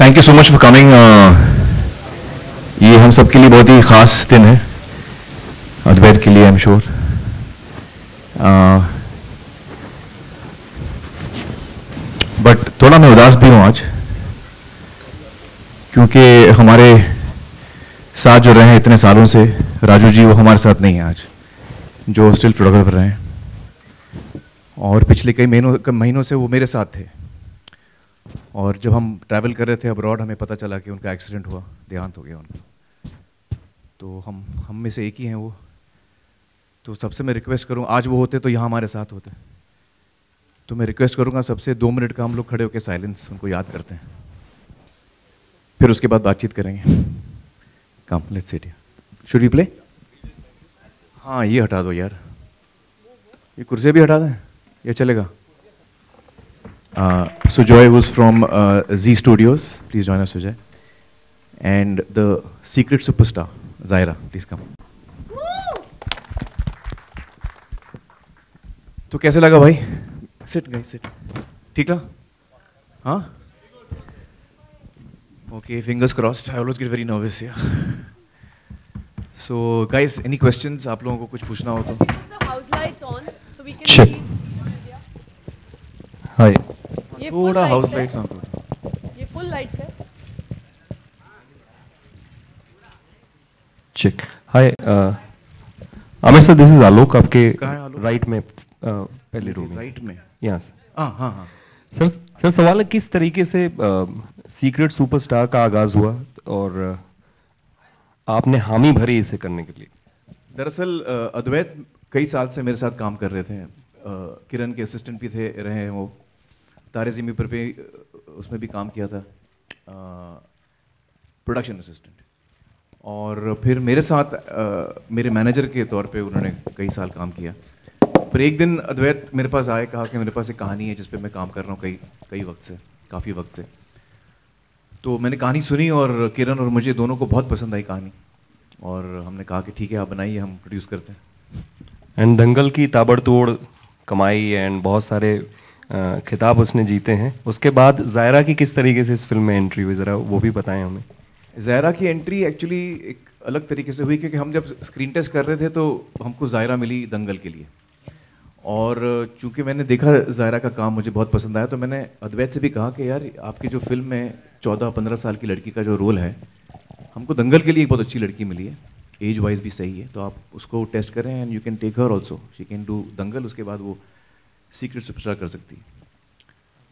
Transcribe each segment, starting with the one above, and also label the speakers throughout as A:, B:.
A: Thank you so much for coming. ये हम सब के लिए बहुत ही ख़ास दिन है, अद्वैत के लिए आई एम श्योर। बट थोड़ा मैं उदास भी हूँ आज, क्योंकि हमारे साथ जो रहे हैं इतने सालों से, राजू जी वो हमारे साथ नहीं है आज, जो स्टिल फोटोग्राफर रहे हैं, और पिछले कई महीनों से वो मेरे साथ थे। और जब हम ट्रैवल कर रहे थे अब्रॉड, हमें पता चला कि उनका एक्सीडेंट हुआ, देहांत हो गया उनका। तो हम में से एक ही हैं वो। तो सबसे मैं रिक्वेस्ट करूँ, आज वो होते तो यहाँ हमारे साथ होते, तो मैं रिक्वेस्ट करूँगा सबसे 2 मिनट का हम लोग खड़े होकर साइलेंस उनको याद करते हैं, फिर उसके बाद बातचीत करेंगे। Come let's sit here. Should we play? हाँ ये हटा दो यार, ये कुर्सी भी हटा दें, ये चलेगा? Sujoy, who's from Z Studios, please join us, Sujoy. And the secret superstar, Zaira, please come. तो कैसे लगा भाई? Sit guys, sit. ठीक ना? हाँ? Okay, fingers crossed. I always get very nervous, yeah. So guys, any questions? आप लोगों को कुछ पूछना हो तो?
B: The house lights on, so we can
A: Check.
B: see.
A: Hi.
B: ये
A: थोड़ा
B: full
A: हाउस
B: lights
A: लाइट्स
B: है।
A: ऑन करो।
B: ये full lights है।
C: Check. Hi Aamir sir, this is Alok, आपके
A: कहाँ है आलोक?
C: राइट में पहले रो में।
A: राइट में?
C: यहाँ से।
A: हाँ हाँ हाँ।
C: सर सवाल है, किस तरीके से सीक्रेट सुपरस्टार का आगाज हुआ और आपने हामी भरी इसे करने के लिए?
A: दरअसल अद्वैत कई साल से मेरे साथ काम कर रहे थे। किरण के असिस्टेंट भी थे, रहे हैं वो। तारे ज़मीं पर भी उसमें भी काम किया था, प्रोडक्शन असिस्टेंट। और फिर मेरे साथ मेरे मैनेजर के तौर पे उन्होंने कई साल काम किया। पर एक दिन अद्वैत मेरे पास आए, कहा कि मेरे पास एक कहानी है जिस पे मैं काम कर रहा हूँ कई वक्त से, काफ़ी वक्त से। तो मैंने कहानी सुनी और किरण और मुझे दोनों को बहुत पसंद आई कहानी, और हमने कहा कि ठीक है आप बनाइए, हम प्रोड्यूस करते हैं।
C: एंड दंगल की ताबड़तोड़ कमाई एंड बहुत सारे खिताब उसने जीते हैं। उसके बाद जायरा की किस तरीके से इस फिल्म में एंट्री हुई, ज़रा वो भी बताएं हमें।
A: ज़ायरा की एंट्री एक्चुअली एक अलग तरीके से हुई, क्योंकि हम जब स्क्रीन टेस्ट कर रहे थे तो हमको ज़ायरा मिली दंगल के लिए। और चूंकि मैंने देखा ज़ायरा का काम मुझे बहुत पसंद आया, तो मैंने अद्वैत से भी कहा कि यार आपकी जो फिल्म में 14-15 साल की लड़की का जो रोल है, हमको दंगल के लिए एक बहुत अच्छी लड़की मिली है, एज वाइज भी सही है, तो आप उसको टेस्ट करें and you can take her also, she can do Dangal, उसके बाद वो सीक्रेट सुपरस्टार कर सकती है।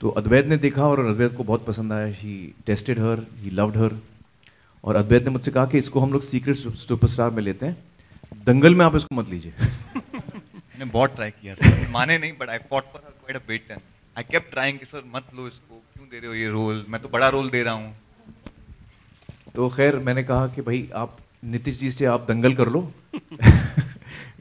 A: तो अद्वैत ने देखा और अद्वैत को बहुत पसंद आया, ही tested her, he loved her. और अद्वैत ने मुझसे कहा कि इसको हम लोग सीक्रेट सुपरस्टार में लेते हैं, दंगल में आप इसको मत लीजिए।
D: मैंने बहुत ट्राई किया सर, माने नहीं, but I fought for quite a bit and I kept trying कि सर मत लो इसको, क्यों दे रहे हो ये रोल, मैं तो बड़ा रोल दे रहा हूँ।
A: तो खैर मैंने कहा कि भाई आप नीतीश जी से आप दंगल कर लो।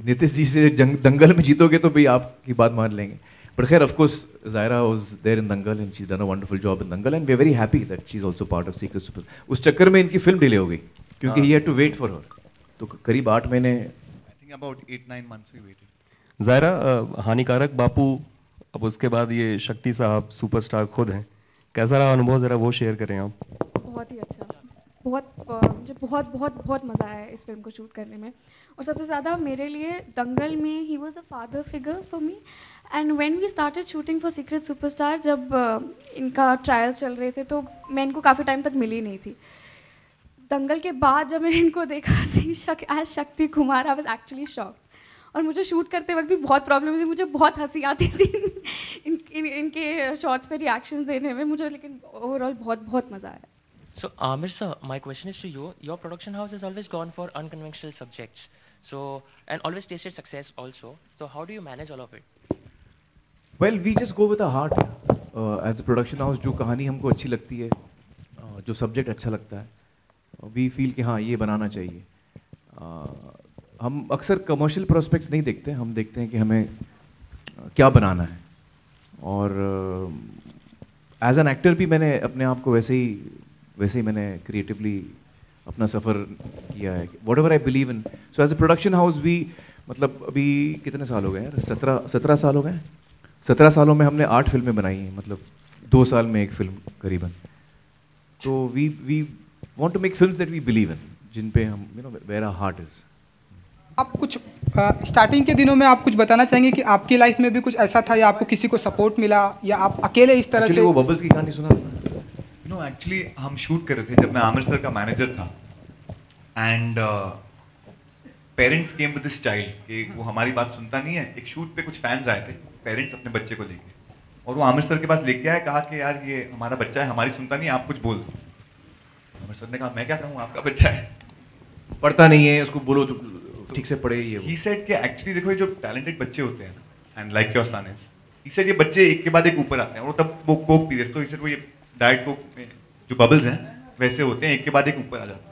A: नीतीश जी से दंगल में जीतोगे तो भाई आपकी बात मान लेंगे। बट खैर of course Zaira was there in Dangal and she done a wonderful job in Dangal and we are very happy that she is also part of Secret Super. उस चक्कर में इनकी फिल्म डिले हो गई, क्योंकि he had to wait for her. तो करीब 8 महीने,
D: I think about 8-9 months we waited.
C: Zaira, हानिकारक बापू, अब उसके बाद ये शक्ति साहब सुपरस्टार खुद हैं, कैसा रहा अनुभव, ज़रा वो शेयर करें आप।
B: बहुत ही अच्छा, मुझे बहुत बहुत बहुत मज़ा आया इस फिल्म को शूट करने में। और सबसे ज़्यादा मेरे लिए दंगल में he was a father figure for me. And when we started shooting for Secret Superstar, जब इनका ट्रायल्स चल रहे थे, तो मैं इनको काफ़ी टाइम तक मिली नहीं थी। दंगल के बाद जब मैंने इनको देखा as Shakti Kumar, I was actually shocked. और मुझे शूट करते वक्त भी बहुत प्रॉब्लम थी, मुझे बहुत हंसी आती थी इनके शॉट्स पे रिएक्शंस देने में मुझे, लेकिन ओवरऑल बहुत बहुत मज़ा आया।
E: So, Amir sir, my question is to you. Your production house has always gone for unconventional subjects, so and always tasted success also. So, how do you manage all of it?
A: Well we just go with a heart as a production house. जो कहानी हमको अच्छी लगती है, जो subject अच्छा लगता है, वी फील कि हाँ ये बनाना चाहिए। हम अक्सर कमर्शियल प्रोस्पेक्ट्स नहीं देखते, हम देखते हैं कि हमें क्या बनाना है। और एज एन एक्टर भी मैंने अपने आप को वैसे ही मैंने क्रिएटिवली अपना सफ़र किया है, whatever I believe in. So as a production house भी, मतलब अभी कितने साल हो गए यार, 17 साल हो गए। 17 सालों में हमने 8 फिल्में बनाई हैं, मतलब 2 साल में एक फिल्म करीबन। तो we want to make films that we believe in, जिन पे हम वेयर आवर हार्ट इज।
F: आप कुछ स्टार्टिंग के दिनों में आप कुछ बताना चाहेंगे कि आपकी लाइफ में भी कुछ ऐसा था या आपको किसी को सपोर्ट मिला या आप अकेले इस तरह से?
A: वो बबल्स की कहानी सुना?
D: नो, एक्चुअली हम शूट कर रहे थे जब मैं आमिर सर का मैनेजर था, and parents came with this child कि वो हमारी बात सुनता नहीं है। एक शूट पे कुछ फैंस आए थे, पेरेंट्स अपने बच्चे को लेके, और वो आमिर सर के पास लेके आए, कहा कि यार ये हमारा बच्चा है, हमारी सुनता नहीं है, आप कुछ बोल दो। आमिर सर ने कहा मैं क्या कहूँ, आपका बच्चा है,
A: पढ़ता नहीं है, उसको बोलो तो ठीक से पढ़े। ये
D: ही सेड कि एक्चुअली देखो ये जो टैलेंटेड बच्चे होते हैं and like your son is, he said ये बच्चे एक के बाद एक ऊपर आते हैं, और तब वो कोक पी रहे, तो ही सेड वो ये डाइट कोक में जो बबल्स हैं वैसे होते हैं, एक के बाद एक ऊपर आ जाते हैं।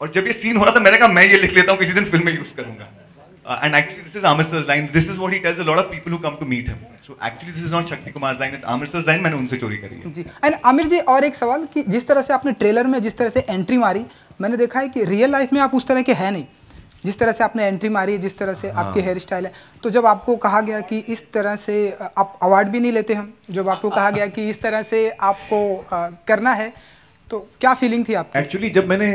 D: और जब ये सीन हो रहा था मैंने कहा मैं ये लिख लेता हूँ, किसी दिन फिल्म में यूज करूंगा। And actually this is Amir sir's line. This is what he tells a lot of people who come to meet him. So actually this is not Shakti Kumar's line, it's Amir sir's line, मैंने उनसे चोरी करी है।
F: जी। And Aamir जी, और एक सवाल कि जिस तरह से आपने ट्रेलर में जिस तरह से एंट्री मारी, मैंने देखा है कि रियल लाइफ में आप उस तरह के हैं नहीं। जिस तरह से आपने एंट्री मारी, जिस तरह से आपके हेयर स्टाइल है, तो जब आपको कहा गया कि इस तरह से आप अवार्ड भी नहीं लेते हम, जब आपको कहा गया कि इस तरह से आपको करना है, तो क्या फीलिंग थी आपकी?
A: एक्चुअली जब मैंने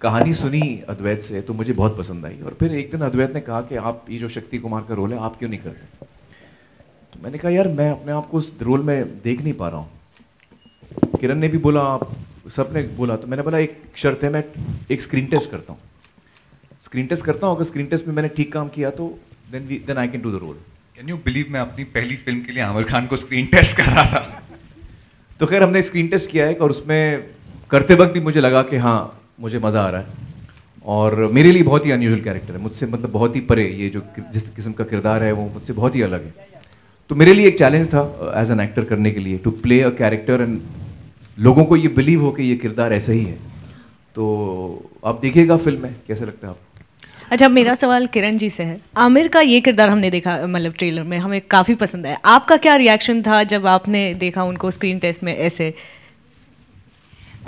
A: कहानी सुनी अद्वैत से तो मुझे बहुत पसंद आई, और फिर एक दिन अद्वैत ने कहा कि आप ये जो शक्ति कुमार का रोल है आप क्यों नहीं करते? तो मैंने कहा यार मैं अपने आप को उस रोल में देख नहीं पा रहा हूँ। किरण ने भी बोला, सबने बोला, तो मैंने बोला एक शर्त है, मैं एक स्क्रीन टेस्ट करता हूँ। स्क्रीन टेस्ट करता हूँ, अगर स्क्रीन टेस्ट में मैंने ठीक काम किया तो then I can do the role.
D: Can you believe मैं अपनी पहली फिल्म के लिए आमिर खान को स्क्रीन टेस्ट कर रहा था।
A: तो खैर हमने स्क्रीन टेस्ट किया है, और उसमें करते वक्त भी मुझे लगा कि हाँ मुझे मज़ा आ रहा है, और मेरे लिए बहुत ही अनयूजुअल कैरेक्टर है, मुझसे मतलब बहुत ही परे, ये जो जिस किस्म का किरदार है वो मुझसे बहुत ही अलग है। तो मेरे लिए एक चैलेंज था एज एन एक्टर करने के लिए, to play a character and लोगों को ये बिलीव हो कि ये किरदार ऐसा ही है। तो आप देखिएगा फिल्म में कैसे लगता है आपको।
G: अच्छा, मेरा सवाल किरण जी से है। आमिर का ये किरदार हमने देखा, मतलब ट्रेलर में हमें काफ़ी पसंद आया। आपका क्या रिएक्शन था जब आपने देखा उनको स्क्रीन टेस्ट में ऐसे?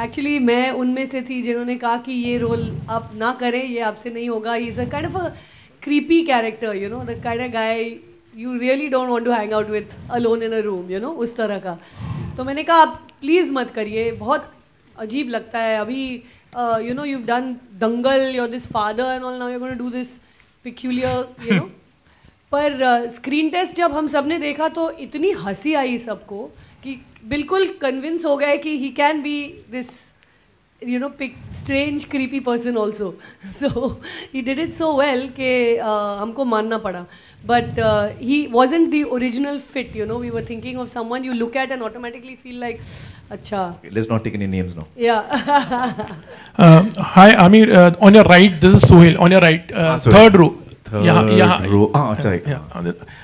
H: एक्चुअली मैं उनमें से थी जिन्होंने कहा कि ये रोल आप ना करें, ये आपसे नहीं होगा। He is a kind of a creepy character, you know, the kind of guy you really don't want to hang out with alone in a room, you know, उस तरह का। तो मैंने कहा आप प्लीज़ मत करिए, बहुत अजीब लगता है। अभी you know, you've done Dangal, you're this father and all, now you're going to do this peculiar, you know. पर स्क्रीन टेस्ट जब हम सब ने देखा तो इतनी हंसी आई सबको कि बिल्कुल कन्विंस हो गए कि he can be this, you know, strange creepy person also. So he did it so well कि हमको मानना पड़ा. But he wasn't the original fit, you know. We were thinking of someone you look at and automatically feel like, अच्छा.
A: Okay, let's not take any names now.
H: Yeah.
I: Hi Amir, on your right, this is Sohail. On your right, third row.
A: यहाँ रो, अच्छा,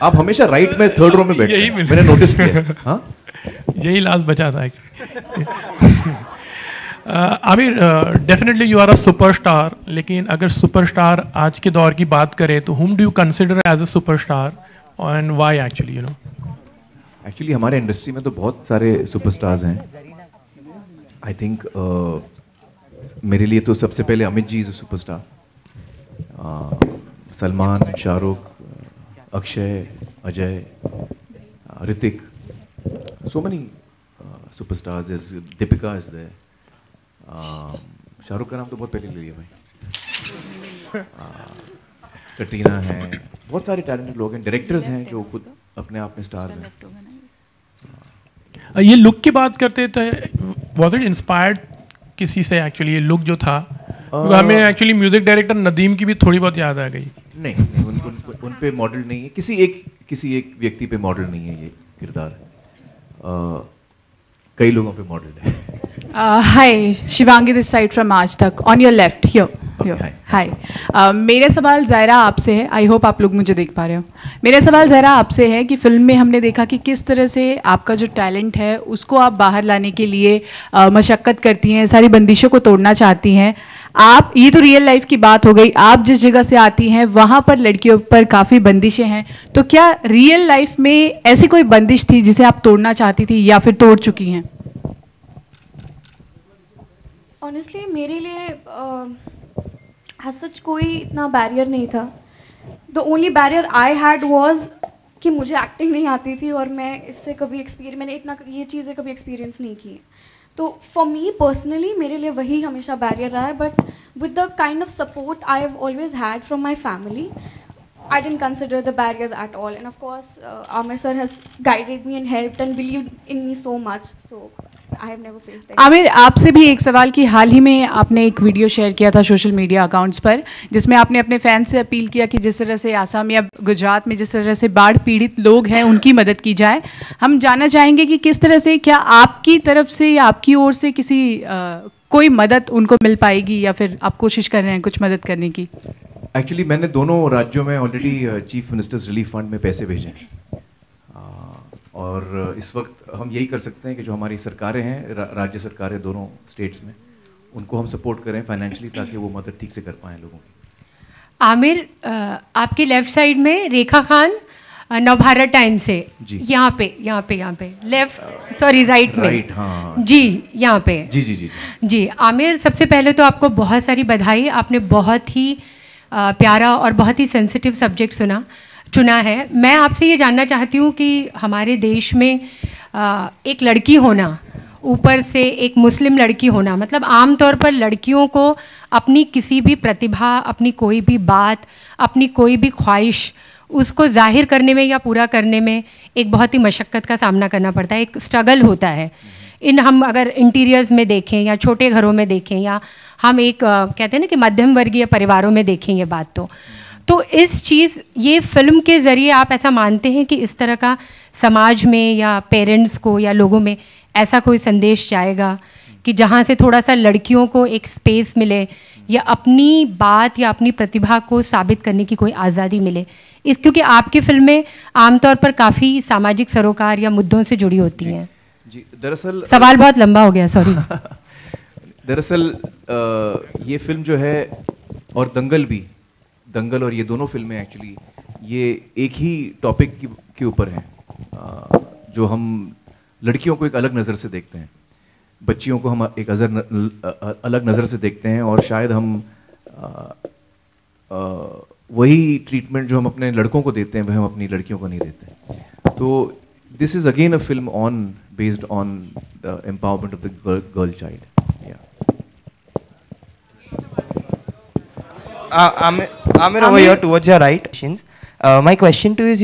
A: आप हमेशा right में third row में बैठते हैं, मैंने नोटिस किया। हाँ,
I: यही लास्ट बचा था। Aamir, definitely you are a superstar, लेकिन अगर सुपरस्टार आज के दौर की बात करें तो whom do you consider as a superstar and why actually, you know?
A: Actually हमारे इंडस्ट्री में तो बहुत सारे सुपरस्टार्स हैं। आई थिंक मेरे लिए तो सबसे पहले Amit ji is a superstar, Salman, Shahrukh, Akshay, Ajay, Hrithik, so many superstars. Is Deepika is there. Shahrukh का नाम तो बहुत पहले ले लिया भाई। कटरीना है, बहुत सारे टैलेंटेड लोग हैं, डायरेक्टर्स हैं जो खुद अपने आप में स्टार्स हैं।
I: ये लुक की बात करते तो was it inspired किसी से एक्चुअली ये लुक जो था? हमें एक्चुअली म्यूजिक डायरेक्टर नदीम की भी थोड़ी बहुत याद आ गई।
A: नहीं, उन पे मॉडल नहीं है, किसी एक व्यक्ति पे मॉडल नहीं है ये किरदार, कई लोगों पे मॉडल है।
J: हाय, शिवांगी दिस साइड फ्रॉम आज तक, ऑन योर लेफ्ट हियर। हाय, मेरा सवाल ज़ायरा आपसे है। आई होप आप लोग मुझे देख पा रहे हो। मेरा सवाल ज़ायरा आपसे है कि फिल्म में हमने देखा कि किस तरह से आपका जो टैलेंट है उसको आप बाहर लाने के लिए मशक्क़त करती हैं, सारी बंदिशों को तोड़ना चाहती हैं आप। ये तो रियल लाइफ की बात हो गई। आप जिस जगह से आती हैं वहाँ पर लड़कियों पर काफ़ी बंदिशें हैं, तो क्या रियल लाइफ में ऐसी कोई बंदिश थी जिसे आप तोड़ना चाहती थी या फिर तोड़ चुकी हैं?
B: ऑनेस्टली मेरे लिए एज सच कोई इतना बैरियर नहीं था। The only barrier I had was कि मुझे एक्टिंग नहीं आती थी और मैं इससे कभी मैंने इतना ये चीज़ें कभी एक्सपीरियंस नहीं की। तो फॉर मी पर्सनली मेरे लिए वही हमेशा बैरियर रहा है, but with the kind of support I have always had from my family, I didn't consider the barriers at all. And of course, Amir sir has guided me and helped and believed in me so much. So I have never faced that.
J: Aamir, आपसे भी एक सवाल कि हाल ही में आपने एक video share किया था सोशल मीडिया अकाउंट्स पर, जिसमें आपने अपने फैंस से अपील किया कि जिस तरह से आसाम या गुजरात में जिस तरह से बाढ़ पीड़ित लोग हैं उनकी मदद की जाए। हम जानना चाहेंगे कि किस तरह से, क्या आपकी तरफ से या आपकी ओर से किसी कोई मदद उनको मिल पाएगी, या फिर आप कोशिश कर रहे हैं कुछ मदद करने की?
A: एक्चुअली मैंने दोनों राज्यों में already chief ministers relief fund में पैसे भेजे हैं, और इस वक्त हम यही कर सकते हैं कि जो हमारी सरकारें हैं, राज्य सरकारें दोनों स्टेट्स में, उनको हम सपोर्ट करें फाइनेंशियली, ताकि वो मदद ठीक से कर पाएँ लोगों की।
K: आमिर, आपकी लेफ्ट साइड में रेखा खान नवभारत टाइम से, यहाँ पे लेफ्ट, सॉरी राइट में,
A: राइट, हाँ
K: जी, यहाँ पे जी। आमिर, सबसे पहले तो आपको बहुत सारी बधाई, आपने बहुत ही प्यारा और बहुत ही सेंसिटिव सब्जेक्ट चुना है। मैं आपसे ये जानना चाहती हूँ कि हमारे देश में एक लड़की होना, ऊपर से एक मुस्लिम लड़की होना, मतलब आमतौर पर लड़कियों को अपनी किसी भी प्रतिभा, अपनी कोई भी बात, अपनी कोई भी ख्वाहिश, उसको जाहिर करने में या पूरा करने में एक बहुत ही मशक्क़त का सामना करना पड़ता है, एक स्ट्रगल होता है। हम अगर इंटीरियर्स में देखें या छोटे घरों में देखें, या हम एक कहते हैं ना कि मध्यम वर्गीय परिवारों में देखें ये बात, तो इस चीज़, ये फिल्म के ज़रिए आप ऐसा मानते हैं कि इस तरह का समाज में या पेरेंट्स को या लोगों में ऐसा कोई संदेश जाएगा कि जहाँ से थोड़ा सा लड़कियों को एक स्पेस मिले, या अपनी बात या अपनी प्रतिभा को साबित करने की कोई आज़ादी मिले? क्योंकि आपकी फिल्में आमतौर पर काफ़ी सामाजिक सरोकार या मुद्दों से जुड़ी होती हैं।
A: जी, दरअसल
K: सवाल बहुत लंबा हो गया, सॉरी।
A: दरअसल ये फिल्म जो है, और दंगल और ये दोनों फिल्में एक्चुअली ये एक ही टॉपिक के ऊपर हैं, जो हम लड़कियों को एक अलग नज़र से देखते हैं, बच्चियों को हम एक अलग नज़र से देखते हैं, और शायद हम वही ट्रीटमेंट जो हम अपने लड़कों को देते हैं वह हम अपनी लड़कियों को नहीं देते। तो this is again a film based on the empowerment of the girl child.
L: Amir, over here towards your right. My question to you is,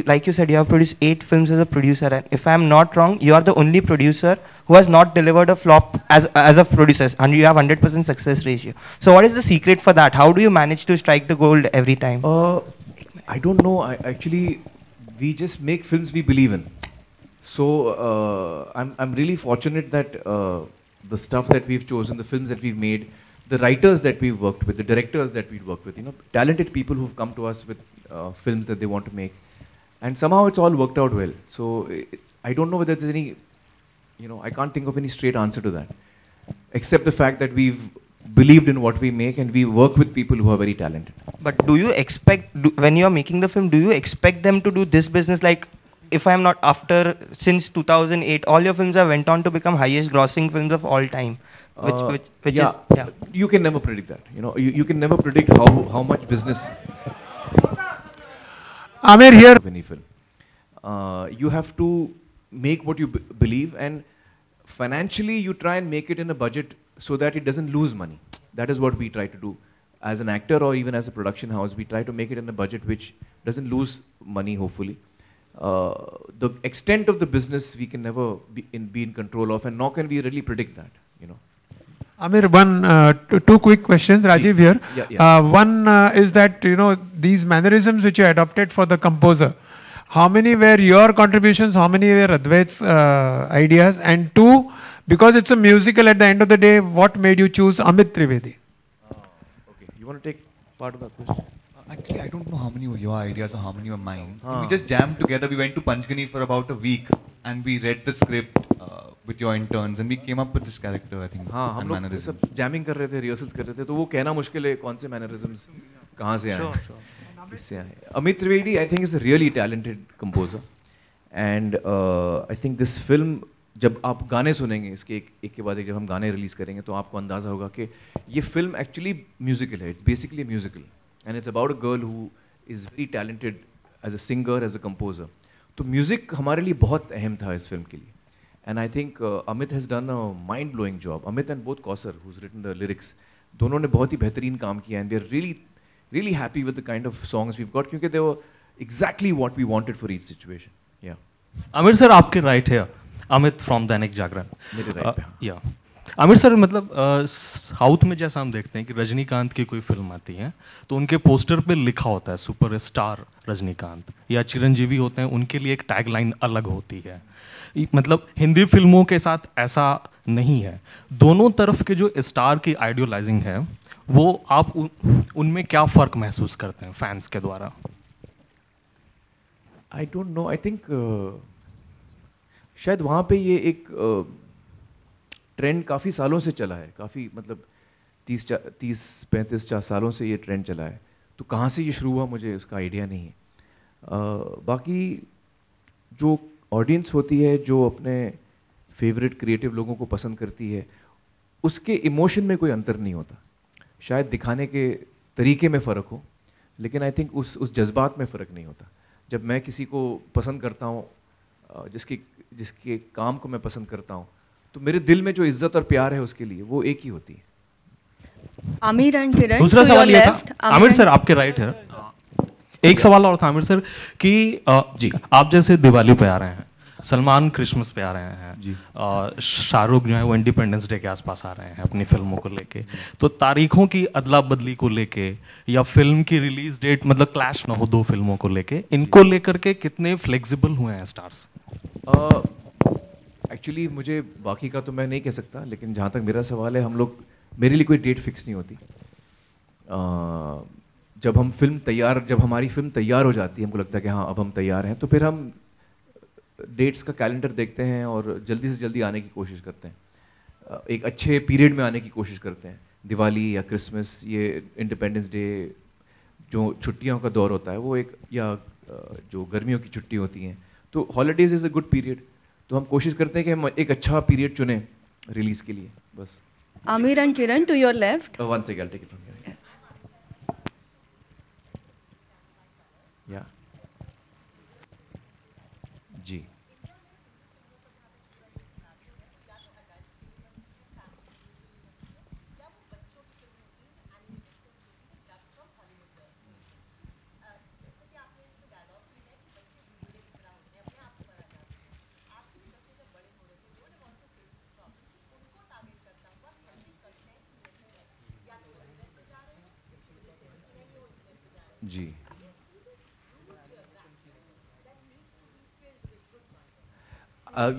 L: like you said, you have produced 8 films as a producer, and if I am not wrong, you are the only producer who has not delivered a flop as a producer, and you have 100% success ratio. So what is the secret for that? How do you manage to strike the gold every time?
A: I don't know. Actually, we just make films we believe in. So I'm really fortunate that the stuff that we've chosen, the films that we've made, the writers that we've worked with, the directors that we've worked with, talented people who've come to us with films that they want to make, and somehow it's all worked out well. So I don't know whether there's any, I can't think of any straight answer to that, except the fact that we've believed in what we make and we work with people who are very talented.
L: But do you expect, when you're making the film, do you expect them to do this business? Like, if I'm not, since 2008, all your films have went on to become highest grossing films of all time. Which is.
A: You can never predict that. You can never predict how much business.
I: Amir, here.
A: Any film. You have to make what you believe, and financially you try and make it in a budget so that it doesn't lose money. That is what we try to do. As an actor or even as a production house, we try to make it in a budget which doesn't lose money, hopefully. The extent of the business we can never be in control of, and nor can we really predict that,
I: Amir, two quick questions. Rajiv here.
A: Yeah.
I: One is that, these mannerisms which you adopted for the composer, how many were your contributions, how many were Advait's ideas? And two, because it's a musical at the end of the day, what made you choose Amit Trivedi?
A: Okay, you want to take part of that question?
D: Actually, I don't know how many were your ideas or how many were mine. We just jammed together. We went to Panchgani for about a week and we read the script with your interns and we came up with this character, I think.
A: हाँ, हम लोग सब jamming कर रहे थे, rehearsals कर रहे थे, तो वो कहना मुश्किल है कौन से mannerisms कहाँ से आए, किससे आए. Amit Trivedi, I think, is a really talented composer, and I think this film, जब आप गाने सुनेंगे इसके एक के बाद एक जब हम गाने रिलीज करेंगे तो आपको अंदाजा होगा कि ये फिल्म एक्चुअली म्यूजिकल है. It's basically a musical and it's about a girl who is very talented as a singer, as a composer. तो म्यूज़िक हमारे लिए बहुत अहम था इस फिल्म के लिए. And I think Amit has done a mind-blowing job. Amit and both Kausar, who's written the lyrics, दोनों ने बहुत ही बेहतरीन काम किया, and we are really happy with the kind of songs we've got, क्योंकि they were exactly what we wanted for each situation. Yeah.
M: Aamir sir आपके right है, Amit from Dainik Jagran.
A: मेरे राइट पे.
M: या आमिर सर, मतलब साउथ में जैसा हम देखते हैं कि रजनीकांत की कोई फिल्म आती है तो उनके पोस्टर पे लिखा होता है सुपरस्टार रजनीकांत, या चिरंजीवी होते हैं उनके लिए एक टैगलाइन अलग होती है. मतलब हिंदी फिल्मों के साथ ऐसा नहीं है. दोनों तरफ के जो स्टार की आइडियोलाइजिंग है वो आप उनमें क्या फ़र्क महसूस करते हैं फैंस के द्वारा?
A: I don't know. I think शायद वहाँ पे ये एक ट्रेंड काफ़ी सालों से चला है, काफ़ी मतलब 30-35 सालों से ये ट्रेंड चला है. तो कहाँ से ये शुरू हुआ मुझे उसका आइडिया नहीं है. बाकी जो ऑडियंस होती है, जो अपने फेवरेट क्रिएटिव लोगों को पसंद करती है, उसके इमोशन में कोई अंतर नहीं होता. शायद दिखाने के तरीके में फ़र्क हो, लेकिन आई थिंक उस जज्बात में फ़र्क नहीं होता. जब मैं किसी को पसंद करता हूँ, जिसके काम को मैं पसंद करता हूँ, तो मेरे दिल में जो इज्जत और प्यार है उसके लिए वो एक ही होती है.
G: आमिर एंड किरण,
M: दूसरा सवाल ये था, आमिर सर आपके राइट है. एक सवाल और था आमिर सर कि जी आप जैसे दिवाली पे आ रहे हैं, सलमान क्रिसमस पे आ रहे हैं, शाहरुख जो है वो इंडिपेंडेंस डे के आसपास आ रहे हैं अपनी फिल्मों को लेके, तो तारीखों की अदला बदली को लेके या फिल्म की रिलीज डेट मतलब क्लैश ना हो दो फिल्मों को लेके, इनको लेकर के कितने फ्लेक्सिबल हुए हैं स्टार्स?
A: एक्चुअली मुझे बाकी का तो मैं नहीं कह सकता, लेकिन जहाँ तक मेरा सवाल है, हम लोग, मेरे लिए कोई डेट फिक्स नहीं होती. जब हमारी फिल्म तैयार हो जाती है, हमको लगता है कि हाँ अब हम तैयार हैं, तो फिर हम डेट्स का कैलेंडर देखते हैं और जल्दी से जल्दी आने की कोशिश करते हैं. एक अच्छे पीरियड में आने की कोशिश करते हैं. दिवाली या क्रिसमस, ये इंडिपेंडेंस डे, जो छुट्टियों का दौर होता है वो एक, या जो गर्मियों की छुट्टी होती हैं, तो holidays is a good period. तो हम कोशिश करते हैं कि हम एक अच्छा पीरियड चुनें रिलीज के लिए, बस.
G: Aamir and Kiran, to your left.
A: One second, I'll take it from here. या जी. जी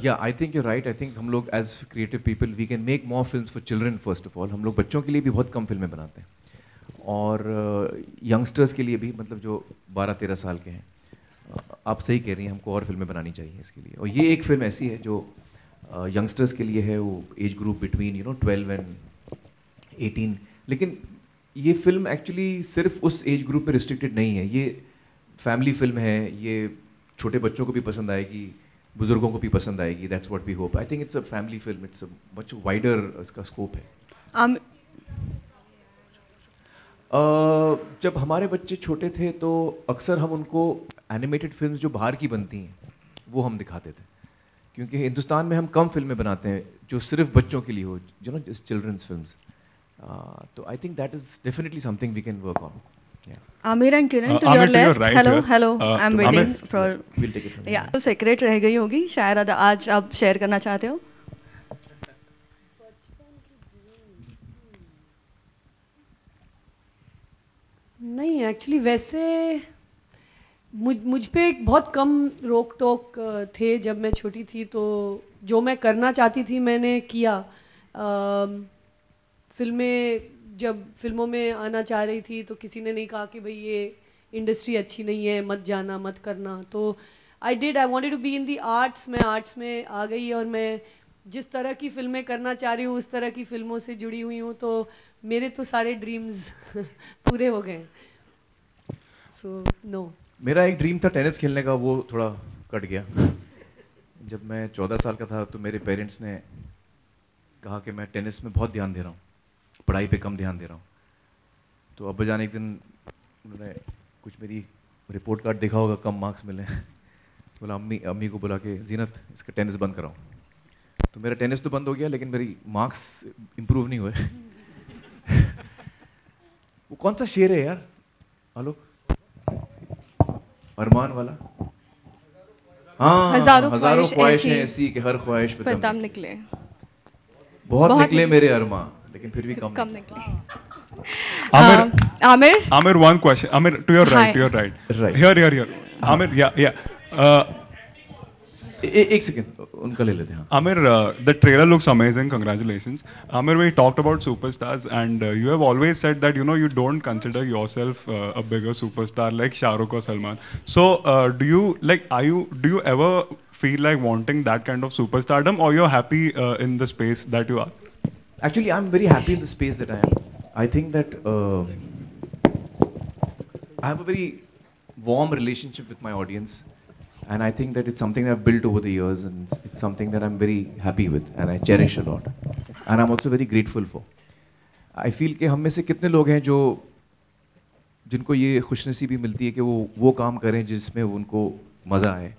A: yeah, I think you're right. I think हम लोग as creative people we can make more films for children first of all. हम लोग बच्चों के लिए भी बहुत कम फिल्में बनाते हैं, और यंगस्टर्स के लिए भी, मतलब जो 12-13 साल के हैं. आप सही कह रही हैं, हमको और फिल्में बनानी चाहिए इसके लिए. और ये एक फिल्म ऐसी है जो यंगस्टर्स के लिए है, वो एज ग्रुप बिटवीन 12 and 18. लेकिन ये फिल्म एक्चुअली सिर्फ उस एज ग्रुप में रिस्ट्रिक्टेड नहीं है. ये फैमिली फिल्म है, ये छोटे बच्चों को भी पसंद आएगी, बुजुर्गों को भी पसंद आएगी. That's what we hope. I think it's a family film, it's a much wider, इसका स्कोप है. जब हमारे बच्चे छोटे थे तो अक्सर हम उनको एनिमेटेड फिल्म्स जो बाहर की बनती हैं वो हम दिखाते थे, क्योंकि हिंदुस्तान में हम कम फिल्में बनाते हैं जो सिर्फ बच्चों के लिए हो, चिल्ड्रंस फिल्म्स. तो I think that is definitely something we can work on.
G: Aamir and Kiran, to your left. Hello, I am waiting for.
A: Will take it from.
G: या तो सीक्रेट रह गई होगी शायद, आज आप शेयर करना चाहते हो?
H: नहीं, एक्चुअली वैसे मुझ पे एक बहुत कम रोक टोक थे जब मैं छोटी थी. तो जो मैं करना चाहती थी मैंने किया. जब फिल्मों में आना चाह रही थी तो किसी ने नहीं कहा कि भाई ये इंडस्ट्री अच्छी नहीं है, मत जाना, मत करना. तो I wanted to be in the arts. मैं आर्ट्स में आ गई और मैं जिस तरह की फिल्में करना चाह रही हूँ उस तरह की फिल्मों से जुड़ी हुई हूँ. तो मेरे तो सारे ड्रीम्स पूरे हो गए. So no.
A: मेरा एक ड्रीम था टेनिस खेलने का, वो थोड़ा कट गया. जब मैं 14 साल का था तो मेरे पेरेंट्स ने कहा कि मैं टेनिस में बहुत ध्यान दे रहा हूँ, पढ़ाई पे कम ध्यान दे रहा हूँ. तो अब जाने एक दिन उन्होंने कुछ मेरी रिपोर्ट कार्ड देखा होगा, कम मार्क्स मिले. बोला अम्मी को बुला के, जीनत इसका टेनिस बंद कराओ. तो मेरा टेनिस तो बंद हो गया, लेकिन मेरी मार्क्स इम्प्रूव नहीं हुए। वो कौन सा शेर है यार आलोक? अरमान वाला? हाँ, हजारों ख्वाहिशें ऐसी कि हर ख्वाहिश पे
B: दम निकले।
A: बहुत निकले मेरे अरमा, लेकिन फिर भी कम निकले।
N: Amir, one question. Amir, to your right, to your right.
A: Right.
N: Here. Amir, yeah.
A: एक सेकंड उनका ले लेते हैं।
N: Amir, the trailer looks amazing. Congratulations. Amir, we talked about superstars, and you have always said that you don't consider yourself a bigger superstar like Shah Rukh or Salman. So, do you ever feel like wanting that kind of superstardom, or you're happy in the space that you are?
A: Actually, I'm very happy in the space that I am. I think that I have a very warm relationship with my audience, and I think that it's something that I've built over the years, and it's something that I'm very happy with, and I cherish a lot, and I'm also very grateful for. I feel कि हम में से कितने लोग हैं जो जिनको ये खुशनसीबी मिलती है कि वो काम करें जिसमें उनको मज़ा आए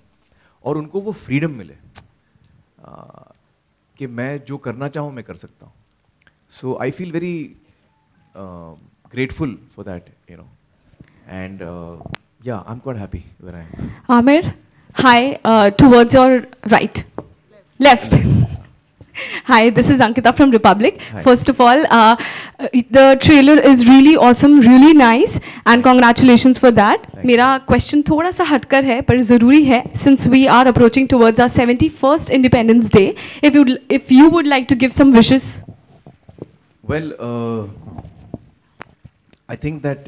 A: और उनको वो फ्रीडम मिले कि मैं जो करना चाहूँ मैं कर सकता हूँ. So I feel very grateful for that, and yeah, I'm quite happy where I am.
B: Amir, hi, towards your right, left. Hi, this is Ankita from Republic.
A: Hi.
B: First of all, the trailer is really awesome, really nice, and congratulations for that. मेरा question थोड़ा सा हटकर है पर ज़रूरी है, since we are approaching towards our 71st Independence Day. If you would like to give some wishes.
A: Well, I think that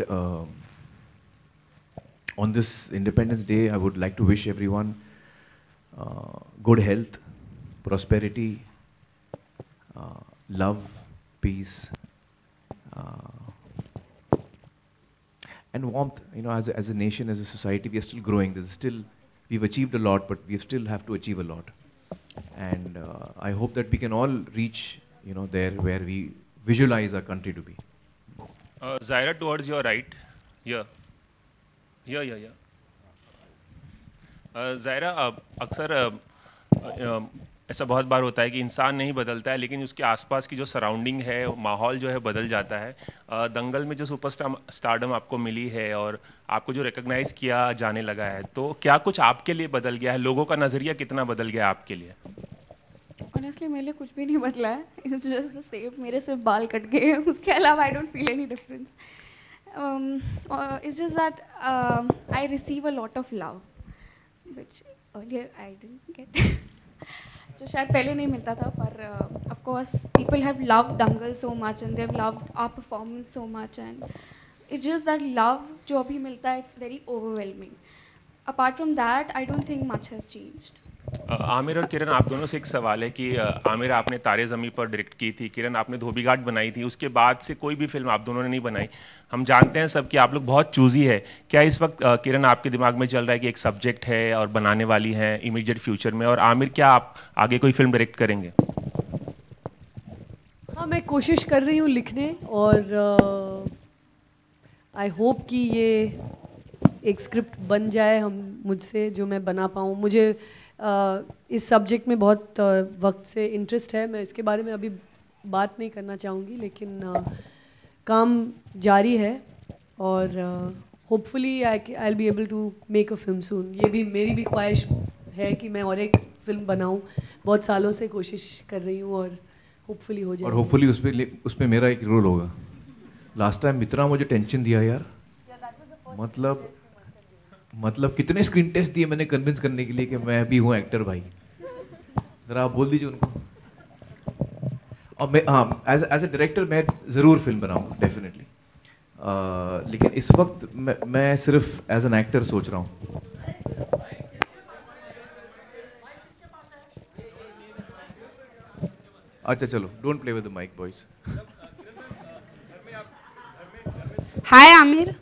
A: on this Independence Day, I would like to wish everyone good health, prosperity, love, peace, and warmth. As a nation, as a society, we are still growing. We've achieved a lot, but we still have to achieve a lot. And I hope that we can all reach, there where we visualize our country to be.
O: Zaira, towards your right. Here. Zaira, अक्सर ऐसा बहुत बार होता है कि इंसान नहीं बदलता है, लेकिन उसके आसपास की जो सराउंडिंग है, माहौल जो है बदल जाता है. दंगल में जो सुपरस्टारडम आपको मिली है और आपको जो रिकॉग्नाइज किया जाने लगा है, तो क्या कुछ आपके लिए बदल गया है? लोगों का नज़रिया कितना बदल गया आपके लिए?
B: Honestly, मेरे लिए कुछ भी नहीं बदला है. It's just the same. मेरे सिर्फ बाल कट गए हैं. उसके अलावा I don't feel any difference. It's just that I receive a lot of love, which earlier I didn't get. जो शायद पहले नहीं मिलता था, पर of course people have loved Dangal so much and they've loved our performance so much, and it's just that love जो अभी मिलता है, it's very overwhelming. Apart from that, I don't think much has changed.
O: Aamir और किरण, आप दोनों से एक सवाल है कि आमिर आपने तारे ज़मीं पर डायरेक्ट की थी, किरण आपने धोबी घाट बनाई थी, उसके बाद से कोई भी फिल्म आप दोनों ने नहीं बनाई. हम जानते हैं सब कि आप लोग बहुत चूजी है. क्या इस वक्त किरण आपके दिमाग में चल रहा है कि एक सब्जेक्ट है और बनाने वाली हैं इमीडिएट फ्यूचर में, और आमिर क्या आप आगे कोई फिल्म डायरेक्ट करेंगे?
H: हाँ, मैं कोशिश कर रही हूँ लिखने, और आई होप कि ये एक स्क्रिप्ट बन जाए मुझसे जो मैं बना पाऊँ. मुझे इस सब्जेक्ट में बहुत वक्त से इंटरेस्ट है. मैं इसके बारे में अभी बात नहीं करना चाहूँगी, लेकिन काम जारी है, और hopefully I will be able to make a film soon. ये भी मेरी भी ख्वाहिश है कि मैं और एक फिल्म बनाऊँ. बहुत सालों से कोशिश कर रही हूँ, और होपफुली हो जाए.
A: और होपफुली उसमें मेरा एक रोल होगा. लास्ट टाइम इतना मुझे टेंशन दिया यार, मतलब कितने स्क्रीन टेस्ट दिए मैंने कन्विंस करने के लिए कि मैं भी हूँ एक्टर भाई. जरा आप बोल दीजिए उनको. और मैं एज ए डायरेक्टर मैं ज़रूर फिल्म बनाऊंगा डेफिनेटली, लेकिन इस वक्त मैं सिर्फ एज एन एक्टर सोच रहा हूँ. अच्छा चलो, don't play with the mic boys.
P: Hi Aamir.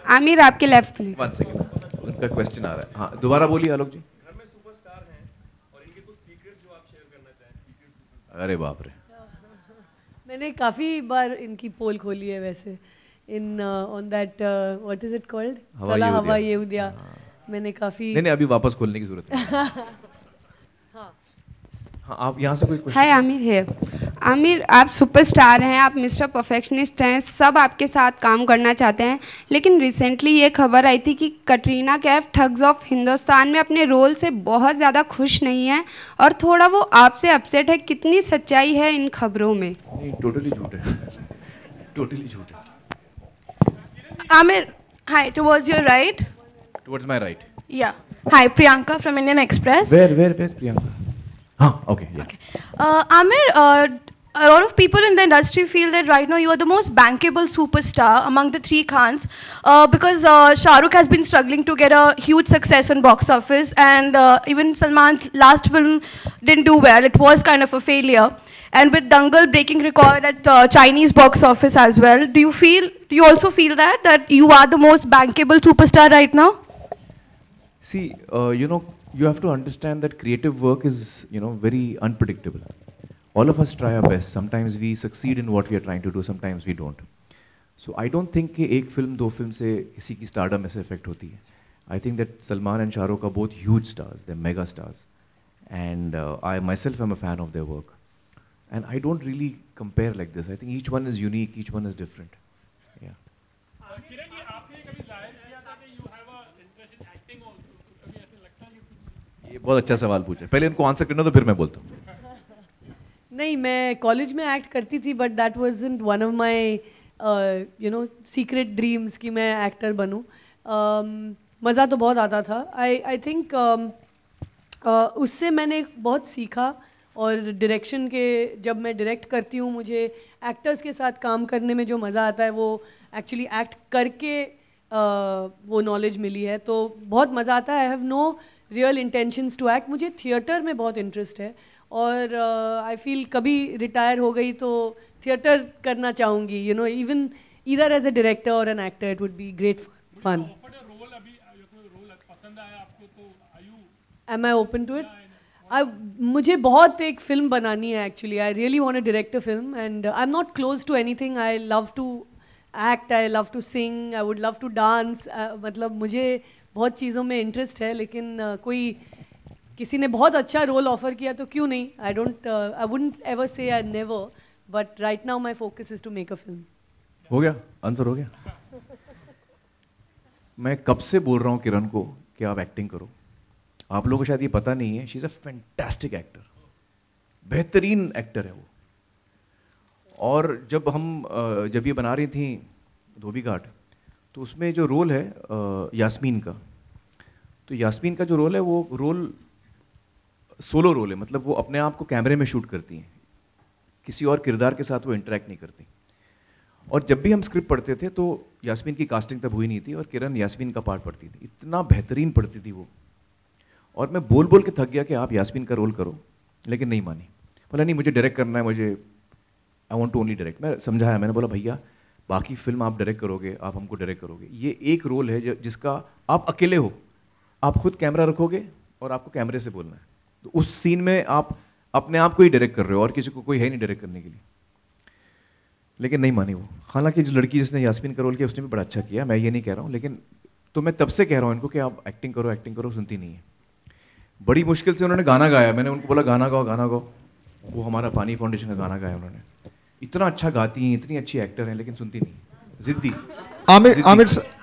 P: Aamir आपके लेफ्ट में.
A: 1 सेकंड, उनका क्वेश्चन आ रहा है. हाँ, दोबारा बोलिए आलोक जी. घर में सुपरस्टार हैं और इनके कुछ सीक्रेट्स जो आप शेयर करना चाहें. अरे बाप रे,
H: मैंने काफ़ी बार इनकी पोल खोली है वैसे. In on that what is it called, चला हवा ये उदिया. मैंने काफ़ी
A: नहीं अभी वापस खोलने की जरूरत है.
H: हाँ,
A: हाँ, आप यहाँ से कोई क्वेश्चन?
P: हाय आमिर है। आमिर, आप सुपरस्टार हैं, आप मिस्टर परफेक्शनिस्ट हैं, सब आपके साथ काम करना चाहते हैं, लेकिन रिसेंटली ये खबर आई थी कि कटरीना कैफ ठग्स ऑफ हिंदुस्तान में अपने रोल से बहुत ज़्यादा खुश नहीं है और थोड़ा वो आपसे अपसेट है। कितनी सच्चाई है इन खबरों में?
A: नहीं, टोटली झूठ है, टोटली झूठ है।
Q: Amir, hi, towards your right.
A: Towards my right.
Q: Yeah. Hi, Priyanka from Indian Express.
A: Where's Priyanka? Okay, yeah.
Q: Okay. Amir, a lot of people in the industry feel that right now you are the most bankable superstar among the three Khans because Shah Rukh has been struggling to get a huge success on box office, and even Salman's last film didn't do well. It was kind of a failure. And with Dangal breaking record at Chinese box office as well, do you also feel that you are the most bankable superstar right now?
A: See, you have to understand that creative work is, very unpredictable. All of us try our best. Sometimes we succeed in what we are trying to do, sometimes we don't. So I don't think कि एक film, दो film से किसी की stardom ऐसे affect होती है. I think that Salman and Shah Rukh are both huge stars, they're mega stars. And I myself am a fan of their work. And I don't really compare like this. I think each one is unique, each one is different. Yeah. ये बहुत अच्छा सवाल पूछा। पहले इनको answer करना तो फिर मैं बोलता हूँ।
H: नहीं, मैं कॉलेज में एक्ट करती थी, but that wasn't one of my secret dreams कि मैं एक्टर बनूँ। मज़ा तो बहुत आता था। आई थिंक उससे मैंने बहुत सीखा, और डायरेक्शन के जब मैं डायरेक्ट करती हूँ, मुझे एक्टर्स के साथ काम करने में जो मज़ा आता है वो एक्चुअली एक्ट करके वो नॉलेज मिली है, तो बहुत मज़ा आता है। I have no real intentions to act. मुझे थिएटर में बहुत इंटरेस्ट है, और आई फील कभी रिटायर हो गई तो थिएटर करना चाहूँगी, even either as a director और an actor, it would be great fun. Am I open to it? मुझे बहुत एक फिल्म बनानी है actually. I really want to direct a film, and I am not close to anything. I love to act, I love to sing, I would love to dance. मतलब मुझे बहुत चीज़ों में इंटरेस्ट है, लेकिन कोई किसी ने बहुत अच्छा रोल ऑफर किया तो क्यों नहीं। आई wouldn't ever say I never, but right now my focus is to make a film.
A: हो गया, आंसर हो गया। मैं कब से बोल रहा हूँ किरण को कि आप एक्टिंग करो। आप लोगों को शायद ये पता नहीं है, she is a fantastic actor, बेहतरीन एक्टर है वो। और जब ये बना रही थी धोबी घाट, तो उसमें जो रोल है यास्मीन का, तो यास्मीन का जो रोल है वो रोल सोलो रोल है, मतलब वो अपने आप को कैमरे में शूट करती हैं, किसी और किरदार के साथ वो इंटरेक्ट नहीं करती। और जब भी हम स्क्रिप्ट पढ़ते थे तो यास्मीन की कास्टिंग तब हुई नहीं थी, और किरण यास्मीन का पार्ट पढ़ती थी। इतना बेहतरीन पढ़ती थी वो, और मैं बोल बोल के थक गया कि आप यास्मीन का रोल करो, लेकिन नहीं मानी। बोला नहीं, मुझे डायरेक्ट करना है, मुझे I want to only direct. मैं समझाया, मैंने बोला भैया बाकी फिल्म आप डायरेक्ट करोगे, आप हमको डायरेक्ट करोगे, ये एक रोल है जिसका आप अकेले हो, आप खुद कैमरा रखोगे और आपको कैमरे से बोलना है, तो उस सीन में आप अपने आप को ही डायरेक्ट कर रहे हो और किसी को कोई है नहीं डायरेक्ट करने के लिए। लेकिन नहीं मानी वो। हालांकि जो लड़की जिसने यास्मीन का रोल किया उसने भी बड़ा अच्छा किया, मैं ये नहीं कह रहा हूँ, लेकिन तो मैं तब से कह रहा हूँ इनको कि आप एक्टिंग करो, सुनती नहीं है। बड़ी मुश्किल से उन्होंने गाना गाया, मैंने उनको बोला गाना गाओ, वो हमारा पानी फाउंडेशन का गाना गाया उन्होंने। इतना अच्छा गाती हैं, इतनी अच्छी एक्टर हैं, लेकिन सुनती नहीं, जिद्दी।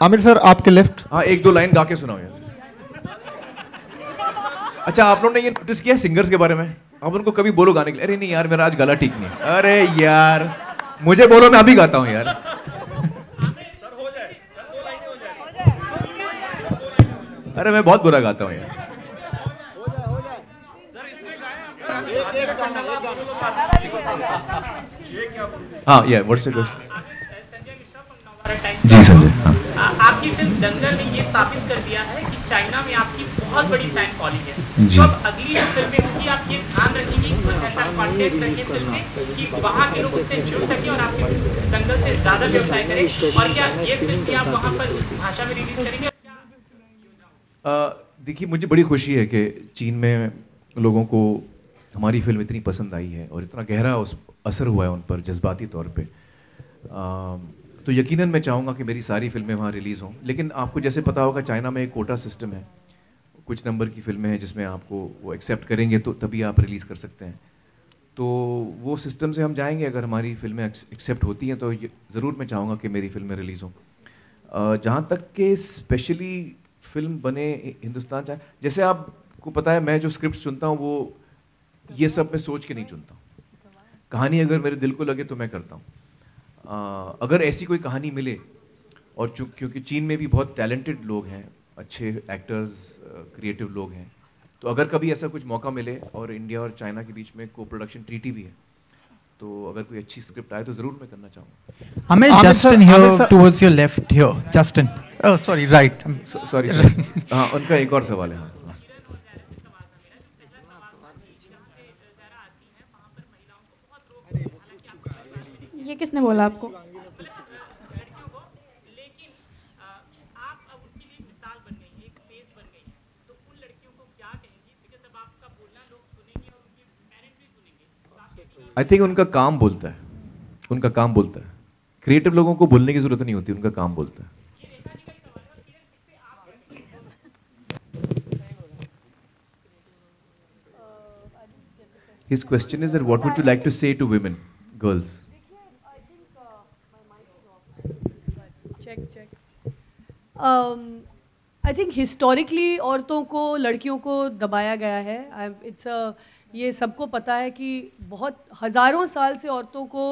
R: आमिर सर आपके लेफ्ट।
A: हाँ, एक दो लाइन गा के सुनाओ यार। अच्छा, आप लोगों ने ये नोटिस किया सिंगर्स के बारे में? आप उनको कभी बोलो गाने के लिए, अरे नहीं यार मेरा आज गला ठीक नहीं है, अरे यार मुझे बोलो, मैं अभी गाता हूँ यार। अरे मैं बहुत बुरा गाता हूँ यार। हाँ, या व्हाट्स द क्वेश्चन? जी संजय।
S: आपकी फिल्म दंगल ने ये साबित कर दिया है कि चाइना में आपकी बहुत बड़ी फैन फॉलोइंग है। तो अब अगली जो फिल्में होंगी आप ये ध्यान रखेंगे कुछ ऐसा कंटेंट रखें फिल्म में कि वहाँ के लोग उससे जुड़ सकें और आपकी दंगल से ज़्यादा व्यवसाय करें, और क्या ये फिल्म भी आप वहाँ पर उस भाषा में रिलीज करेंगे?
A: देखिए, मुझे बड़ी खुशी है कि चीन में लोगों को हमारी फिल्म इतनी पसंद आई है और इतना गहरा असर हुआ है उन पर जज्बाती तौर पे। तो यकीनन मैं चाहूँगा कि मेरी सारी फिल्में वहाँ रिलीज़ हों, लेकिन आपको जैसे पता होगा चाइना में एक कोटा सिस्टम है, कुछ नंबर की फिल्में हैं जिसमें आपको वो एक्सेप्ट करेंगे तो तभी आप रिलीज़ कर सकते हैं। तो वो सिस्टम से हम जाएंगे। अगर हमारी फिल्में एक्सेप्ट होती हैं तो ज़रूर मैं चाहूँगा कि मेरी फिल्में रिलीज़ हों। जहाँ तक कि स्पेशली फिल्म बने हिंदुस्तान चाहे, जैसे आपको पता है मैं जो स्क्रिप्ट चुनता हूँ वो ये सब मैं सोच के नहीं चुनता हूँ। कहानी अगर मेरे दिल को लगे तो मैं करता हूँ। अगर ऐसी कोई कहानी मिले, और क्योंकि चीन में भी बहुत टैलेंटेड लोग हैं, अच्छे एक्टर्स, क्रिएटिव लोग हैं, तो अगर कभी ऐसा कुछ मौका मिले और इंडिया और चाइना के बीच में को प्रोडक्शन ट्रीटी भी है, तो अगर कोई अच्छी स्क्रिप्ट आए तो ज़रूर मैं करना चाहूँगा।
T: Amir, Justin here towards your left here. Justin. Oh, sorry, right.
A: Sorry. हाँ, उनका एक और सवाल है।
B: ये किसने बोला आपको?
A: आई थिंक उनका काम बोलता है, उनका काम बोलता है। क्रिएटिव लोगों को बोलने की जरूरत नहीं होती, उनका काम बोलता है। His question is that what would you like to say to women, girls?
H: Check. I think historically औरतों को, लड़कियों को दबाया गया है। ये सबको पता है कि बहुत हज़ारों साल से औरतों को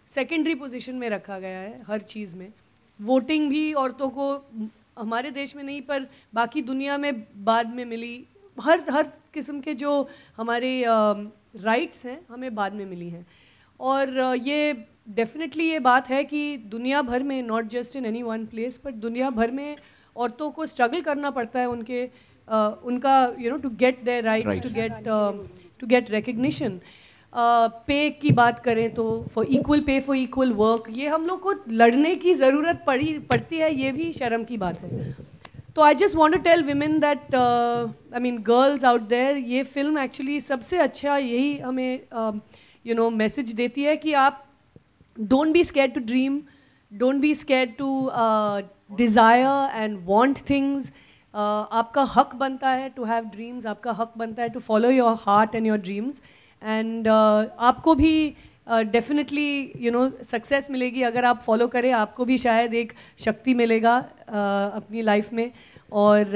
H: सेकेंडरी पोजीशन में रखा गया है हर चीज़ में। वोटिंग भी औरतों को हमारे देश में नहीं पर बाकी दुनिया में बाद में मिली। हर किस्म के जो हमारे राइट्स हैं हमें बाद में मिली हैं। और ये डेफिनेटली ये बात है कि दुनिया भर में, not just in any one place, but दुनिया भर में औरतों को स्ट्रगल करना पड़ता है उनका to get their rights, to get recognition. Pay की बात करें तो for equal pay for equal work, ये हम लोग को लड़ने की ज़रूरत पड़ती है, ये भी शर्म की बात है। तो I just want to tell women that, I mean girls out there, ये फिल्म एक्चुअली सबसे अच्छा यही हमें मैसेज देती है कि आप don't be scared to dream, don't be scared to desire and want things. आपका हक बनता है टू हैव ड्रीम्स, आपका हक बनता है to follow your heart and your dreams. And आपको भी डेफिनेटली सक्सेस मिलेगी अगर आप फॉलो करें। आपको भी शायद एक शक्ति मिलेगा अपनी लाइफ में। और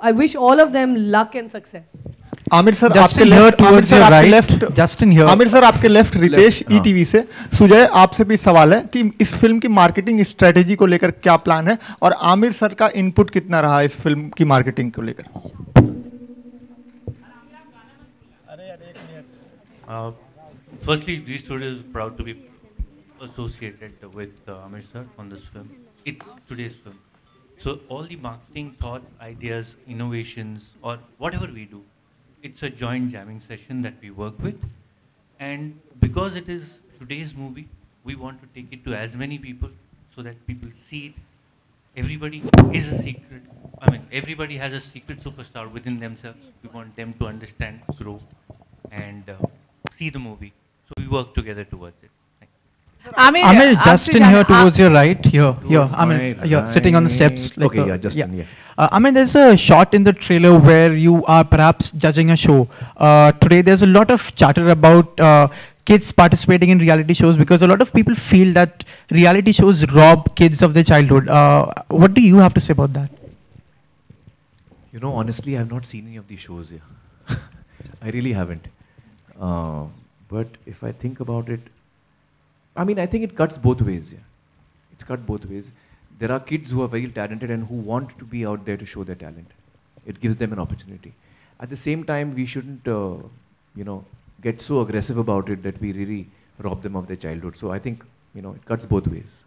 H: I wish all of them luck and success.
R: Aamir sir आपके left,
T: Justin here.
R: Aamir sir आपके लेफ्ट, रितेश ईटीवी से। सुजय आपसे भी सवाल है कि इस फिल्म की मार्केटिंग स्ट्रेटेजी को लेकर क्या प्लान है और आमिर सर का इनपुट कितना रहा इस फिल्म की मार्केटिंग को लेकर?
U: Firstly, G Studio is proud to be associated with Amir sir on this film. It's today's film. So all the marketing thoughts, ideas, innovations, or whatever we do, it's a joint jamming session that we work with. And because it is today's movie, we want to take it to as many people so that people see it. Everybody is a secret. I mean, everybody has a secret superstar within themselves. We want them to understand, grow, and see the movie. So we work together towards it.
T: Amir, Justin here towards your right. Here. Amir, you're sitting on the steps.
A: Okay, yeah, Justin, yeah.
T: Amir, there's a shot in the trailer where you are perhaps judging a show. Today, there's a lot of chatter about kids participating in reality shows because a lot of people feel that reality shows rob kids of their childhood. What do you have to say about that?
A: Honestly, I've not seen any of these shows. Yeah, I really haven't. But if I think about it, I mean, I think it cuts both ways. Yeah, it's cut both ways. There are kids who are very talented and who want to be out there to show their talent. It gives them an opportunity. At the same time, we shouldn't, get so aggressive about it that we really rob them of their childhood. So I think, it cuts both ways.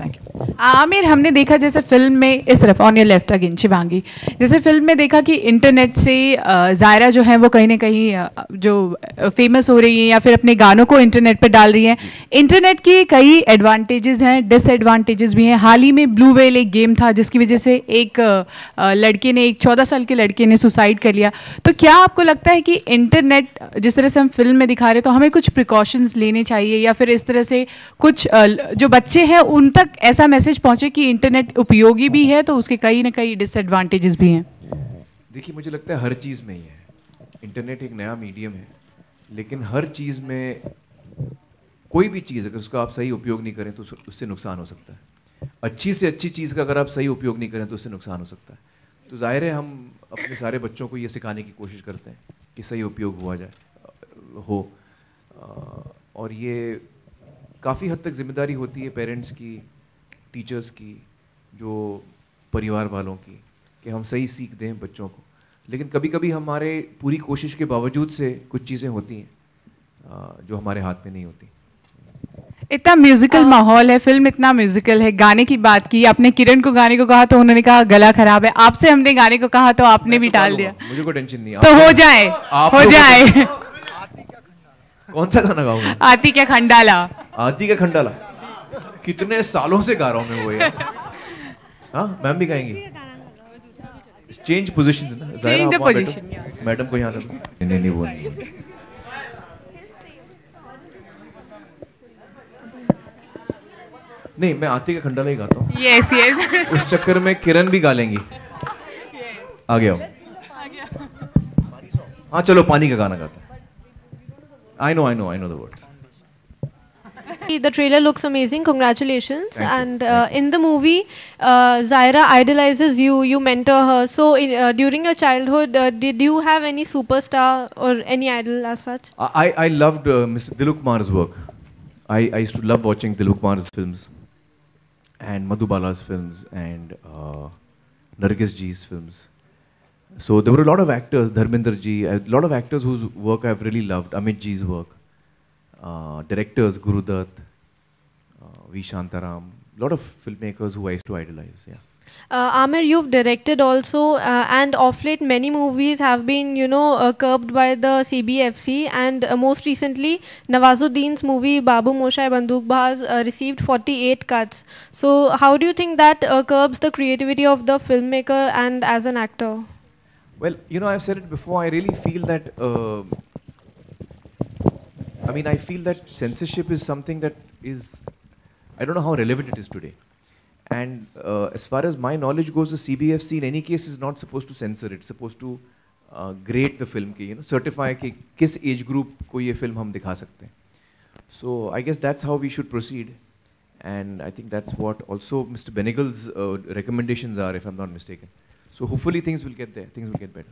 J: Thank you. Aamir, हमने देखा जैसे film में, इस तरफ on your left again Shivangi, जैसे film में देखा कि इंटरनेट से ज़ायरा जो है वो कहीं ना कहीं जो फेमस हो रही है या फिर अपने गानों को इंटरनेट पे डाल रही हैं। इंटरनेट के कई एडवांटेजेस हैं, डिसएडवांटेजेस भी हैं। हाल ही में ब्लू व्हेल एक गेम था जिसकी वजह से एक लड़के ने, एक 14 साल के लड़के ने सुसाइड कर लिया। तो क्या आपको लगता है कि इंटरनेट जिस तरह से हम फिल्म में दिखा रहे हैं तो हमें कुछ प्रिकॉशंस लेने चाहिए या फिर इस तरह से कुछ जो बच्चे हैं उन तक ऐसा मैसेज पहुंचे कि इंटरनेट उपयोगी भी है तो उसके कई ना कई डिसएडवांटेजेस भी हैं?
A: देखिए मुझे लगता है हर चीज़ में ही है, इंटरनेट एक नया मीडियम है, लेकिन हर चीज़ में कोई भी चीज़ अगर उसका आप सही उपयोग नहीं करें तो उससे नुकसान हो सकता है। अच्छी से अच्छी चीज़ का अगर आप सही उपयोग नहीं करें तो उससे नुकसान हो सकता है। तो ज़ाहिर है हम अपने सारे बच्चों को ये सिखाने की कोशिश करते हैं कि सही उपयोग हुआ जाए हो, और ये काफ़ी हद तक जिम्मेदारी होती है पेरेंट्स की, टीचर्स की, जो परिवार वालों की, कि हम सही सीख दें बच्चों को। लेकिन कभी कभी हमारे पूरी कोशिश के बावजूद से कुछ चीज़ें होती हैं जो हमारे हाथ में नहीं होती।
J: इतना म्यूजिकल माहौल है, फिल्म इतना म्यूजिकल है। गाने की बात की आपने, किरण को गाने को कहा तो उन्होंने कहा गला खराब है, आपसे हमने गाने को कहा तो आपने भी टाल दिया।
A: मुझे कोई टेंशन नहीं,
J: तो हो जाए, हो जाए।
A: कौन सा गाना गाऊंगा?
J: आती क्या खंडाला।
A: आती क्या खंडाला कितने सालों से गा रहा हूँ मैं वो यार। हाँ मैम भी गाएंगी। चेंज पोजीशंस ना,
J: चेंज द पोजीशन।
A: मैडम को यहाँ लगा। नहीं वो नहीं। नहीं मैं आती का खंडाला ही गाता हूँ।
J: Yes yes.
A: उस चक्कर में किरण भी गा लेंगी। आ गया हाँ चलो पानी का गाना गाता है। I know the words.
C: The trailer looks amazing. Congratulations. And in the movie, Zaira idolizes you. You mentor her. So during your childhood, did you have any superstar or any idol as such?
A: I loved Mr. Diluk Kumar's work. I used to love watching Diluk Kumar's films and Madhubala's films and Nargis ji's films. So there were a lot of actors, Dharmender ji, a lot of actors whose work I've really loved. Amit ji's work, directors Guru Dutt, V. Shantaram, a lot of filmmakers who I used to idolize. Yeah.
C: Amir, you've directed also, and of late many movies have been, curbed by the CBFC, and most recently Nawazuddin's movie Babu Moshai Bandukbaz received 48 cuts. So how do you think that curbs the creativity of the filmmaker and as an actor?
A: Well, I've said it before, I really feel that, I feel that censorship is something that is, I don't know how relevant it is today. And as far as my knowledge goes, the CBFC in any case is not supposed to censor, it's supposed to grade the film, certify कि किस age group को ये film हम दिखा सकते हैं. So I guess that's how we should proceed. And I think that's what also Mr. Benegal's recommendations are, if I'm not mistaken. So hopefully things will get there. Things will get better.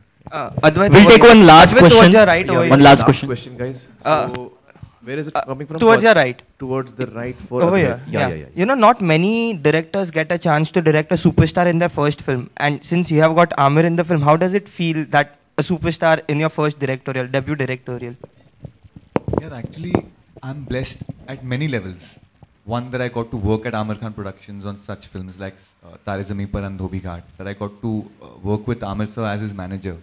L: Advait,
V: we'll take one last question.
L: Towards your right,
V: one last question,
A: guys. So where is it coming from?
L: Towards your right.
A: Towards the right. For
L: over here. Yeah. Not many directors get a chance to direct a superstar in their first film. And since you have got Amir in the film, how does it feel that a superstar in your first debut directorial?
W: Yeah, actually, I'm blessed at many levels. One, that I got to work at Amir Khan Productions on such films like Tare Zameen Par and Dhobi Ghat, that I got to work with Amir sir as his manager.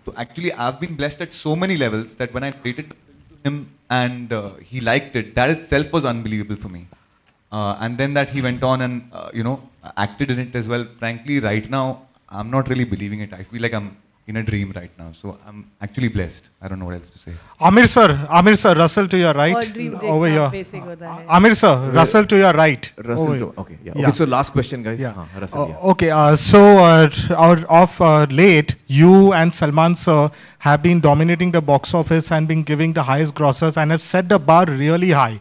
W: So actually, I've been blessed at so many levels that when I created the film to him and he liked it, that itself was unbelievable for me. And then that he went on and acted in it as well. Frankly, right now, I'm not really believing it. I feel like I'm in a dream right now. So I'm actually blessed. I don't know what else to say.
X: Amir sir, Russell to your right. Over here. Amir sir, Russell to your right.
A: Russell to, okay. Yeah. Okay, so last question, guys.
X: Yeah.
A: Russell, yeah.
X: Okay, so of late, you and Salman sir have been dominating the box office and been giving the highest grossers and have set the bar really high.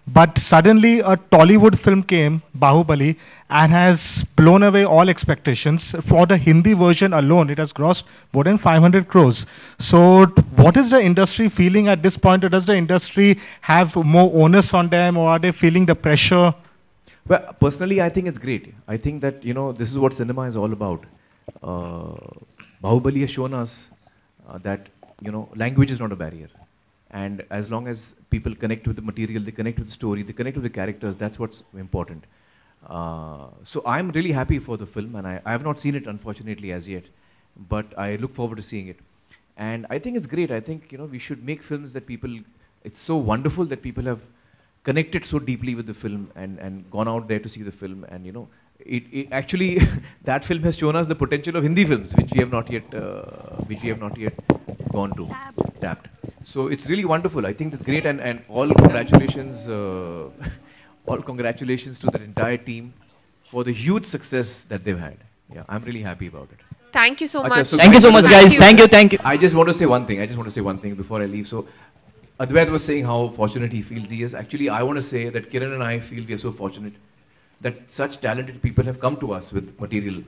X: But suddenly a Tollywood film came, Bahubali, and has blown away all expectations. For the Hindi version alone, it has grossed more than 500 crores. So what is the industry feeling at this point? Or does the industry have more onus on them, or are they feeling the pressure?
A: Well, personally, I think it's great. I think that, this is what cinema is all about. Bahubali has shown us that, language is not a barrier. And as long as people connect with the material, they connect with the story, they connect with the characters, that's what's important. So I'm really happy for the film, and I have not seen it, unfortunately, as yet. But I look forward to seeing it. And I think it's great. I think, we should make films that people, it's so wonderful that people have connected so deeply with the film and gone out there to see the film. And, it actually, that film has shown us the potential of Hindi films, which we have not yet gone to, tapped. So it's really wonderful. I think it's great, and all congratulations, all congratulations to the entire team for the huge success that they've had. Yeah, I'm really happy about it.
E: Thank you so
A: Acha,
E: much.
F: Thank you so much, guys. Thank you, thank you.
A: I just want to say one thing. I just want to say one thing before I leave. So, Advait was saying how fortunate he feels he is. Actually, I want to say that Kiran and I feel we are so fortunate that such talented people have come to us with material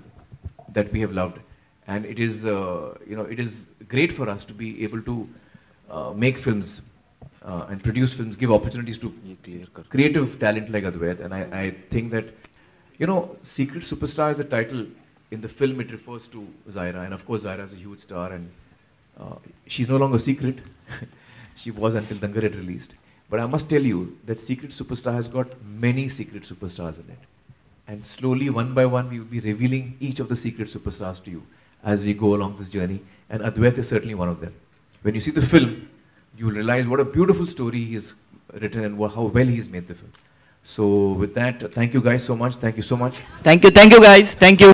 A: that we have loved, and it is, it is great for us to be able to make films and produce films, give opportunities to creative talent like Advait. And I think that, Secret Superstar is a title. In the film, it refers to Zaira, and of course, Zaira is a huge star, and she's no longer secret. She was until Dangal had released. But I must tell you that Secret Superstar has got many secret superstars in it. And slowly, one by one, we will be revealing each of the secret superstars to you as we go along this journey. And Advait is certainly one of them. When you see the film, you will realize what a beautiful story he has written and how well he has made the film. So with that, thank you guys so much. Thank you so much.
F: Thank you, guys. Thank you.